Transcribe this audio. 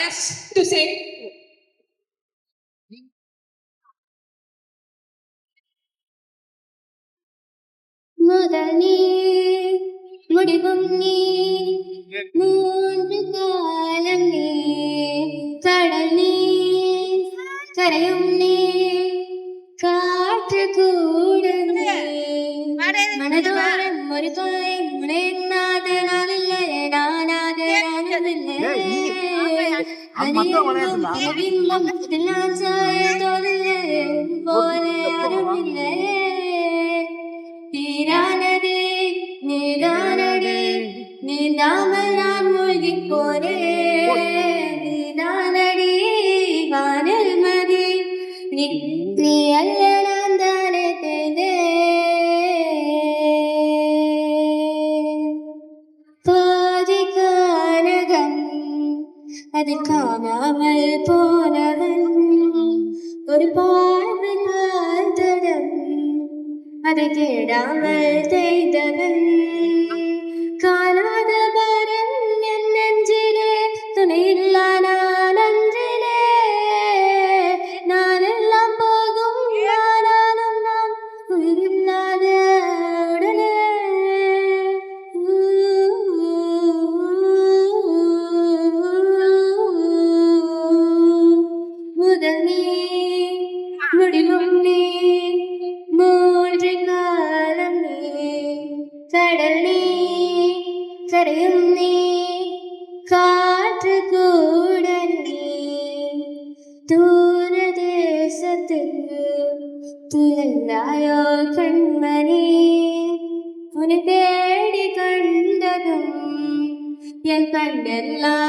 honest to say. முதல் நீ முடிவும் நீ மூன்று காலம் நீ கடல் நீ கரையும் நீ காற்று கூட நீ மனதோரம் ஒரு தொலை முனைநாத நாளில்லை நானாத நானதில்லை பிம்பம் தோலில்லை போல அறமில்லை நீரானதே நீதானடே நீந்தாமல் நான் மூழ்கி போனேன் நீதானடி வானில் மதி நீ அல்ல நான் தானே தேர்ந்தேன் பாதி கானகம் அது காணாமல் போனவன் ஒரு பார்வை தடம் அதை தேடாமல் தேய்ந்தவன் காணாத பரம் என் நெஞ்சிலே துணையில்லா நான் அன்றிலே நான் எல்லாம் போகும் நானும் நான் உயிரில்லாத உடலே முதல் நீ முடிவும் நீ மூன்று காலம் நீ கடல் நீ கரையும் நீ காற்று கூட நீ தூர தேசத்தில் துயர்ந்தாயோ கண்மணி உன்னை தேடி கண்டதும் என் கண்ணெல்லாம்